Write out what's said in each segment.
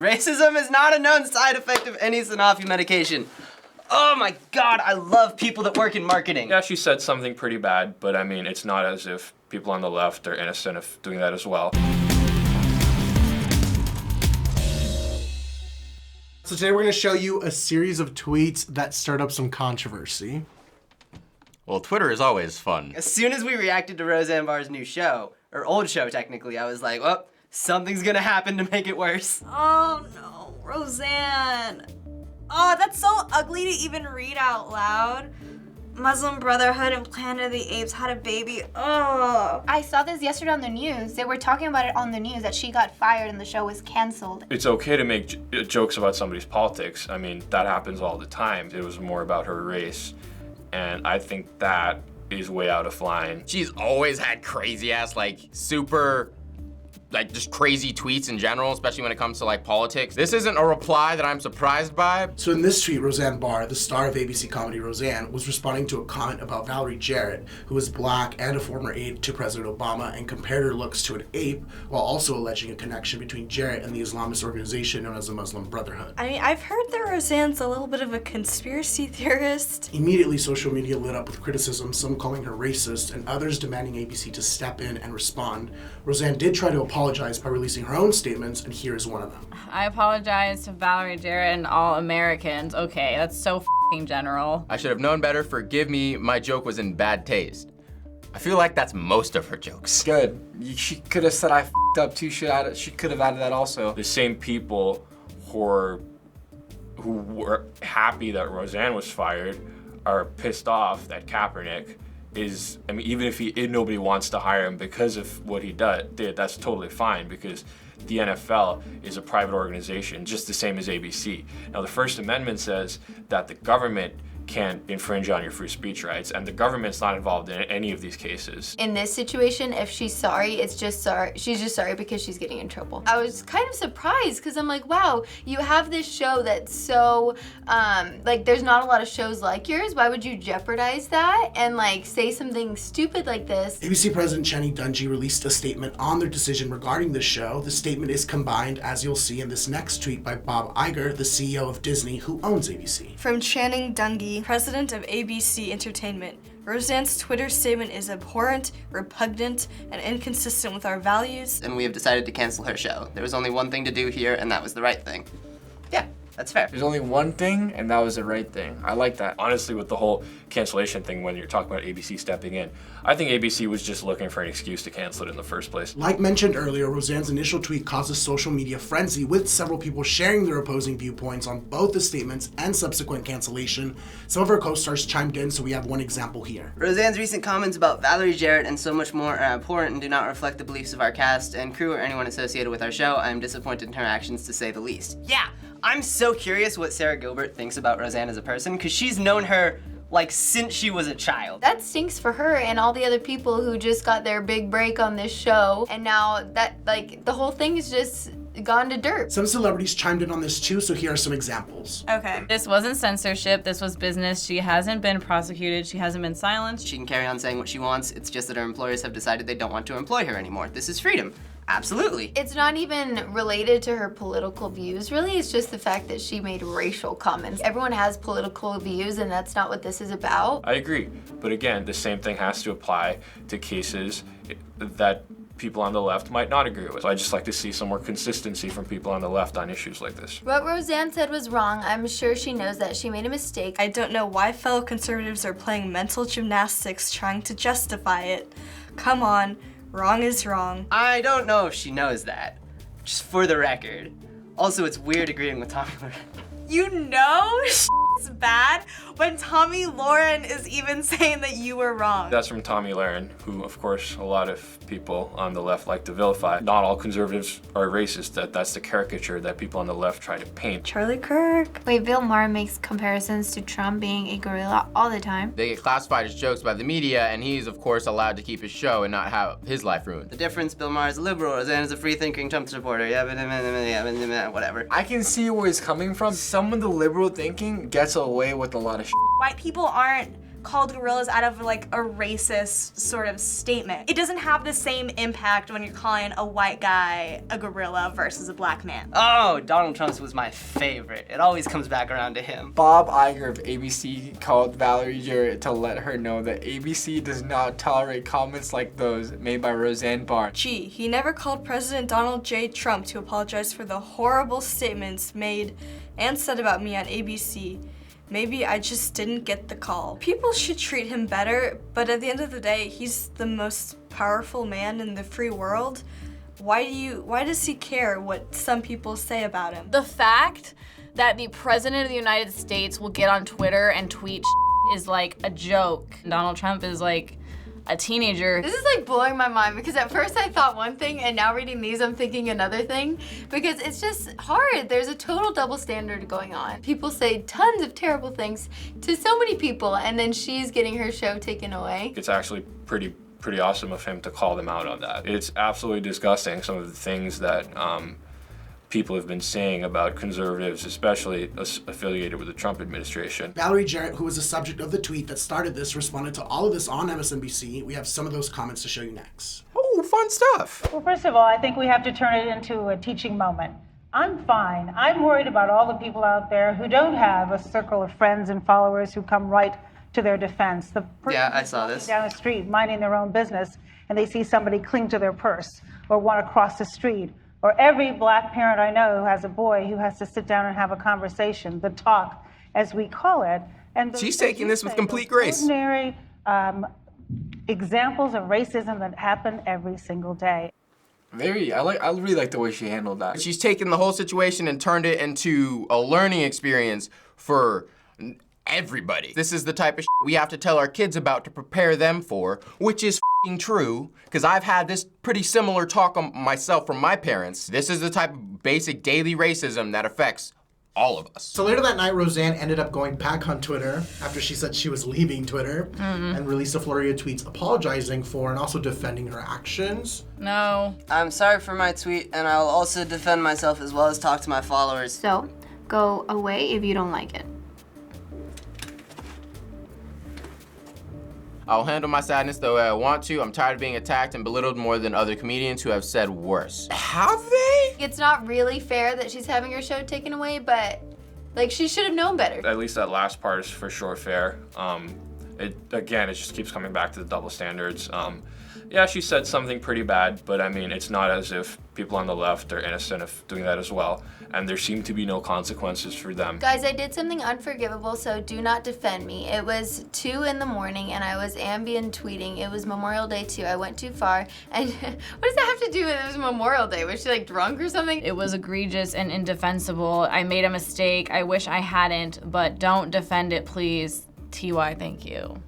Racism is not a known side effect of any Sanofi medication. Oh my God, I love people that work in marketing. Yeah, she said something pretty bad, but I mean, it's not as if people on the left are innocent of doing that as well. So today we're going to show you a series of tweets that stirred up some controversy. Well, Twitter is always fun. As soon as we reacted to Roseanne Barr's new show, or old show technically, I was like, well, something's gonna happen to make it worse. Oh no, Roseanne. Oh, that's so ugly to even read out loud. Muslim Brotherhood and Planet of the Apes had a baby. Oh. I saw this yesterday on the news. They were talking about it on the news that she got fired and the show was canceled. It's okay to make jokes about somebody's politics. I mean, that happens all the time. It was more about her race, and I think that is way out of line. She's always had crazy ass, super, just crazy tweets in general, especially when it comes to politics. This isn't a reply that I'm surprised by. So in this tweet, Roseanne Barr, the star of ABC comedy Roseanne, was responding to a comment about Valerie Jarrett, who is black and a former aide to President Obama, and compared her looks to an ape, while also alleging a connection between Jarrett and the Islamist organization known as the Muslim Brotherhood. I mean, I've heard that Roseanne's a little bit of a conspiracy theorist. Immediately, social media lit up with criticism, some calling her racist, and others demanding ABC to step in and respond. Roseanne did try to apologize by releasing her own statements, and here is one of them. I apologize to Valerie, Jarrett, and all Americans. Okay, that's so f***ing general. I should have known better. Forgive me, my joke was in bad taste. I feel like that's most of her jokes. Good. She could have said I f***ed up too. She could have added that also. The same people who were happy that Roseanne was fired are pissed off that Kaepernick is, I mean, even if nobody wants to hire him because of what he did, that's totally fine, because the NFL is a private organization, just the same as ABC. Now, the First Amendment says that the government can't infringe on your free speech rights, and the government's not involved in any of these cases. In this situation, if she's sorry, it's just sorry. She's just sorry because she's getting in trouble. I was kind of surprised because I'm like, wow, you have this show that's so, there's not a lot of shows like yours. Why would you jeopardize that and say something stupid like this? ABC President Channing Dungey released a statement on their decision regarding the show. The statement is combined, as you'll see in this next tweet, by Bob Iger, the CEO of Disney, who owns ABC. From Channing Dungey, president of ABC Entertainment, Roseanne's Twitter statement is abhorrent, repugnant, and inconsistent with our values. And we have decided to cancel her show. There was only one thing to do here, and that was the right thing. Yeah, that's fair. There's only one thing, and that was the right thing. I like that. Honestly, with the whole cancellation thing, when you're talking about ABC stepping in, I think ABC was just looking for an excuse to cancel it in the first place. Like mentioned earlier, Roseanne's initial tweet caused a social media frenzy, with several people sharing their opposing viewpoints on both the statements and subsequent cancellation. Some of her co-stars chimed in, so we have one example here. Roseanne's recent comments about Valerie Jarrett and so much more are abhorrent and do not reflect the beliefs of our cast and crew or anyone associated with our show. I am disappointed in her actions, to say the least. Yeah, I'm so curious what Sarah Gilbert thinks about Roseanne as a person, because she's known her since she was a child. That stinks for her and all the other people who just got their big break on this show, and now that the whole thing is just gone to dirt. Some celebrities chimed in on this too, so here are some examples. Okay. This wasn't censorship, this was business. She hasn't been prosecuted, she hasn't been silenced. She can carry on saying what she wants, it's just that her employers have decided they don't want to employ her anymore. This is freedom. Absolutely. It's not even related to her political views, really. It's just the fact that she made racial comments. Everyone has political views, and that's not what this is about. I agree, but again, the same thing has to apply to cases that people on the left might not agree with. So I just like to see some more consistency from people on the left on issues like this. What Roseanne said was wrong. I'm sure she knows that she made a mistake. I don't know why fellow conservatives are playing mental gymnastics trying to justify it. Come on. Wrong is wrong. I don't know if she knows that. Just for the record. Also, it's weird agreeing with Tommy Lauren. You know it's bad when Tommy Lauren is even saying that you were wrong. That's from Tommy Lauren, who, of course, a lot of people on the left like to vilify. Not all conservatives are racist. That's the caricature that people on the left try to paint. Charlie Kirk. Wait, Bomar makes comparisons to Trump being a gorilla all the time. They get classified as jokes by the media, and he's, of course, allowed to keep his show and not have his life ruined. The difference, Bill Maher is a liberal, Roseanne is a free-thinking Trump supporter. Yeah, whatever. I can see where he's coming from. Some of the liberal thinking gets away with a lot of shit. White people aren't called gorillas out of like a racist sort of statement. It doesn't have the same impact when you're calling a white guy a gorilla versus a black man. Oh, Donald Trump's was my favorite. It always comes back around to him. Bob Iger of ABC called Valerie Jarrett to let her know that ABC does not tolerate comments like those made by Roseanne Barr. Gee, he never called President Donald J. Trump to apologize for the horrible statements made and said about me on ABC. Maybe I just didn't get the call. People should treat him better, but at the end of the day, he's the most powerful man in the free world. Why does he care what some people say about him? The fact that the President of the United States will get on Twitter and tweet is like a joke. Donald Trump is like a teenager. This is like blowing my mind because at first I thought one thing and now reading these I'm thinking another thing because it's just hard. There's a total double standard going on. People say tons of terrible things to so many people and then she's getting her show taken away. It's actually pretty awesome of him to call them out on that. It's absolutely disgusting, some of the things that people have been saying about conservatives, especially affiliated with the Trump administration. Valerie Jarrett, who was the subject of the tweet that started this, responded to all of this on MSNBC. We have some of those comments to show you next. Oh, fun stuff. Well, first of all, I think we have to turn it into a teaching moment. I'm fine. I'm worried about all the people out there who don't have a circle of friends and followers who come right to their defense. Yeah, I saw this. Down the street, minding their own business, and they see somebody cling to their purse or want to cross the street. Or every black parent I know who has a boy who has to sit down and have a conversation, the talk, as we call it. And She's taking this with complete grace. Ordinary examples of racism that happen every single day. I really like the way she handled that. She's taken the whole situation and turned it into a learning experience for everybody. This is the type of shit we have to tell our kids about to prepare them for, which is f***ing true, because I've had this pretty similar talk on myself from my parents. This is the type of basic daily racism that affects all of us. So later that night, Roseanne ended up going back on Twitter after she said she was leaving Twitter and released a flurry of tweets apologizing for and also defending her actions. No. I'm sorry for my tweet, and I'll also defend myself as well as talk to my followers. So, go away if you don't like it. I'll handle my sadness the way I want to. I'm tired of being attacked and belittled more than other comedians who have said worse. Have they? It's not really fair that she's having her show taken away, but like she should have known better. At least that last part is for sure fair. It just keeps coming back to the double standards. Yeah, she said something pretty bad, but I mean, it's not as if people on the left are innocent of doing that as well, and there seem to be no consequences for them. Guys, I did something unforgivable, so do not defend me. It was 2 in the morning, and I was ambient tweeting. It was Memorial Day too. I went too far, and what does that have to do with it was Memorial Day? Was she like drunk or something? It was egregious and indefensible. I made a mistake. I wish I hadn't, but don't defend it, please. TY, thank you.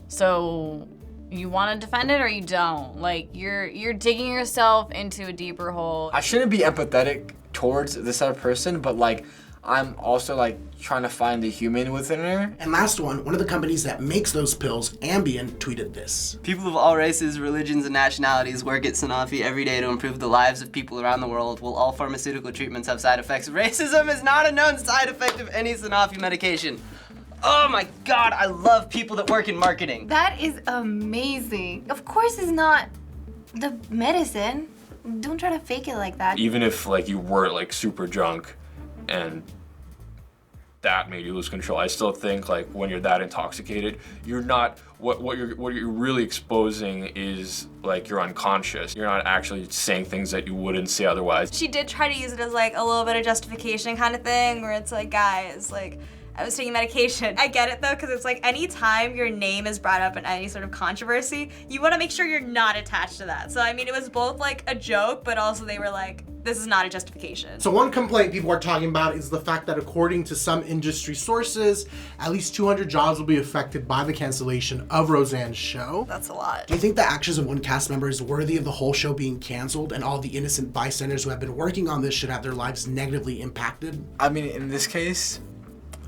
So, you want to defend it or you don't? Like, you're digging yourself into a deeper hole. I shouldn't be empathetic towards this other person, but like, I'm also like trying to find the human within her. And last one of the companies that makes those pills, Ambien, tweeted this. People of all races, religions, and nationalities work at Sanofi every day to improve the lives of people around the world. While all pharmaceutical treatments have side effects, racism is not a known side effect of any Sanofi medication. Oh my God, I love people that work in marketing. That is amazing. Of course it's not the medicine. Don't try to fake it like that. Even if like you were like super drunk and that made you lose control, I still think like when you're that intoxicated, you're not, what you're really exposing is like you're unconscious. You're not actually saying things that you wouldn't say otherwise. She did try to use it as like a little bit of justification kind of thing where it's like, guys, like, I was taking medication. I get it though, because it's like anytime your name is brought up in any sort of controversy, you want to make sure you're not attached to that. So I mean, it was both like a joke, but also they were like, this is not a justification. So one complaint people are talking about is the fact that according to some industry sources, at least 200 jobs will be affected by the cancellation of Roseanne's show. That's a lot. Do you think the actions of one cast member is worthy of the whole show being canceled and all the innocent bystanders who have been working on this should have their lives negatively impacted? I mean, in this case,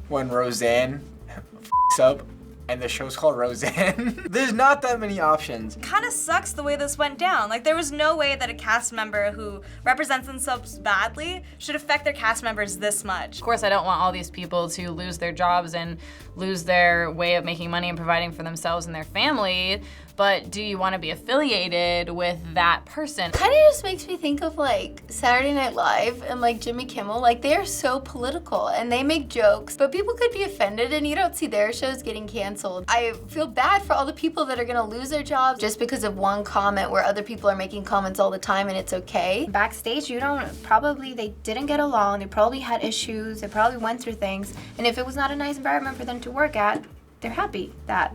when Roseanne f***s up and the show's called Roseanne. There's not that many options. Kind of sucks the way this went down. Like, there was no way that a cast member who represents themselves badly should affect their cast members this much. Of course, I don't want all these people to lose their jobs and lose their way of making money and providing for themselves and their family, but do you want to be affiliated with that person? Kind of just makes me think of like Saturday Night Live and like Jimmy Kimmel. Like, they are so political and they make jokes, but people could be offended and you don't see their shows getting canceled. I feel bad for all the people that are gonna lose their jobs just because of one comment where other people are making comments all the time and it's okay. Backstage, they didn't get along, they probably had issues, they probably went through things, and if it was not a nice environment for them to work at, they're happy that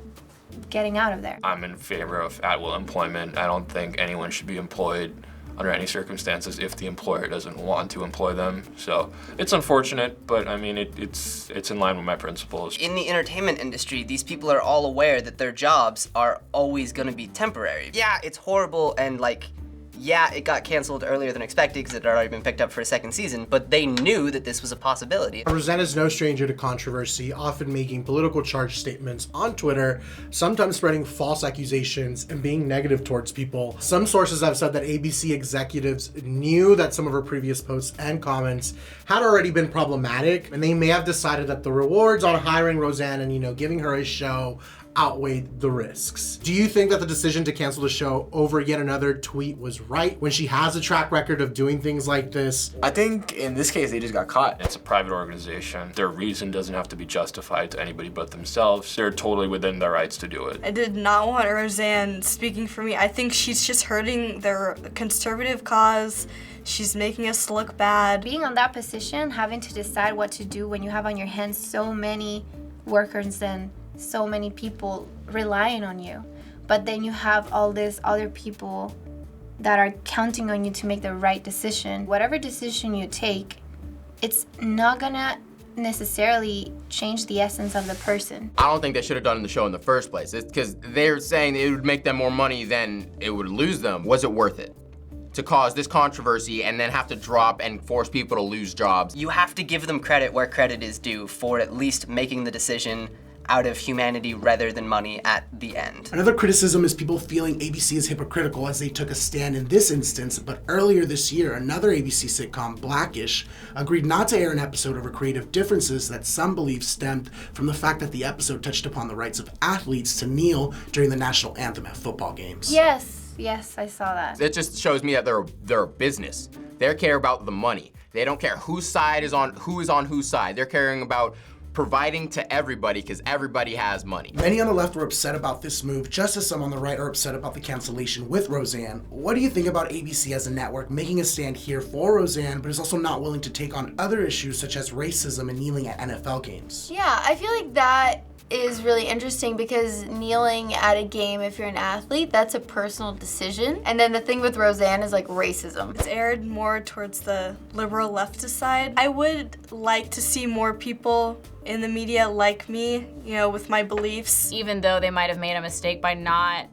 getting out of there. I'm in favor of at-will employment. I don't think anyone should be employed under any circumstances if the employer doesn't want to employ them. So it's unfortunate, but I mean, it's in line with my principles. In the entertainment industry, these people are all aware that their jobs are always gonna be temporary. Yeah, it's horrible and like, yeah, it got canceled earlier than expected because it had already been picked up for a second season, but they knew that this was a possibility. Roseanne is no stranger to controversy, often making political charged statements on Twitter, sometimes spreading false accusations and being negative towards people. Some sources have said that ABC executives knew that some of her previous posts and comments had already been problematic, and they may have decided that the rewards on hiring Roseanne and, giving her a show outweighed the risks. Do you think that the decision to cancel the show over yet another tweet was right when she has a track record of doing things like this? I think in this case, they just got caught. It's a private organization. Their reason doesn't have to be justified to anybody but themselves. They're totally within their rights to do it. I did not want Roseanne speaking for me. I think she's just hurting their conservative cause. She's making us look bad. Being on that position, having to decide what to do when you have on your hands so many workers and so many people relying on you, but then you have all these other people that are counting on you to make the right decision. Whatever decision you take, it's not gonna necessarily change the essence of the person. I don't think they should have done the show in the first place. It's because they're saying it would make them more money than it would lose them. Was it worth it to cause this controversy and then have to drop and force people to lose jobs? You have to give them credit where credit is due for at least making the decision out of humanity rather than money at the end. Another criticism is people feeling ABC is hypocritical as they took a stand in this instance, but earlier this year, another ABC sitcom, Blackish, agreed not to air an episode over creative differences that some believe stemmed from the fact that the episode touched upon the rights of athletes to kneel during the national anthem at football games. Yes, I saw that. It just shows me that they're a business. They care about the money. They don't care who is on whose side. They're caring about providing to everybody because everybody has money. Many on the left were upset about this move, just as some on the right are upset about the cancellation with Roseanne. What do you think about ABC as a network making a stand here for Roseanne, but is also not willing to take on other issues such as racism and kneeling at NFL games? Yeah, I feel like that is really interesting because kneeling at a game, if you're an athlete, that's a personal decision. And then the thing with Roseanne is like racism. It's aired more towards the liberal leftist side. I would like to see more people in the media like me, with my beliefs. Even though they might have made a mistake by not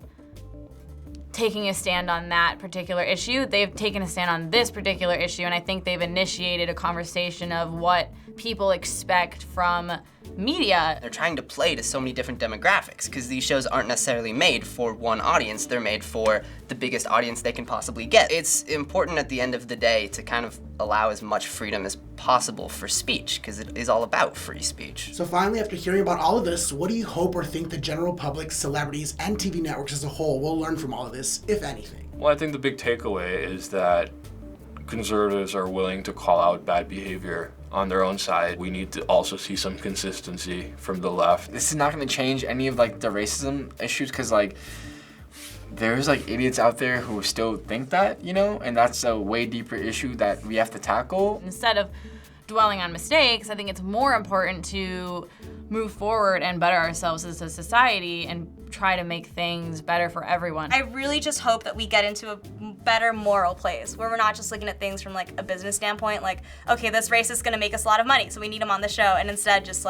taking a stand on that particular issue, they've taken a stand on this particular issue, and I think they've initiated a conversation of what people expect from media. They're trying to play to so many different demographics because these shows aren't necessarily made for one audience, they're made for the biggest audience they can possibly get. It's important at the end of the day to kind of allow as much freedom as possible for speech because it is all about free speech. So finally, after hearing about all of this, what do you hope or think the general public, celebrities, and TV networks as a whole will learn from all of this, if anything? Well, I think the big takeaway is that conservatives are willing to call out bad behavior on their own side. We need to also see some consistency from the left. This is not going to change any of the racism issues because there's idiots out there who still think that, and that's a way deeper issue that we have to tackle. Instead of dwelling on mistakes, I think it's more important to move forward and better ourselves as a society and try to make things better for everyone. I really just hope that we get into a better moral place where we're not just looking at things from a business standpoint, okay, this race is gonna make us a lot of money, so we need them on the show, and instead just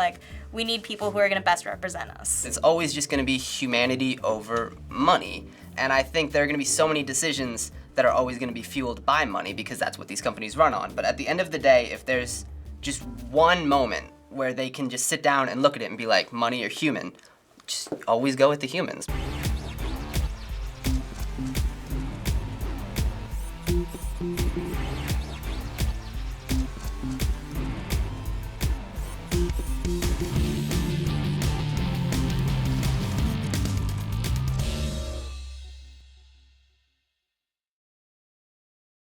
we need people who are gonna best represent us. It's always just gonna be humanity over money, and I think there are gonna be so many decisions that are always gonna be fueled by money because that's what these companies run on. But at the end of the day, if there's just one moment where they can just sit down and look at it and be like, money or human, just always go with the humans.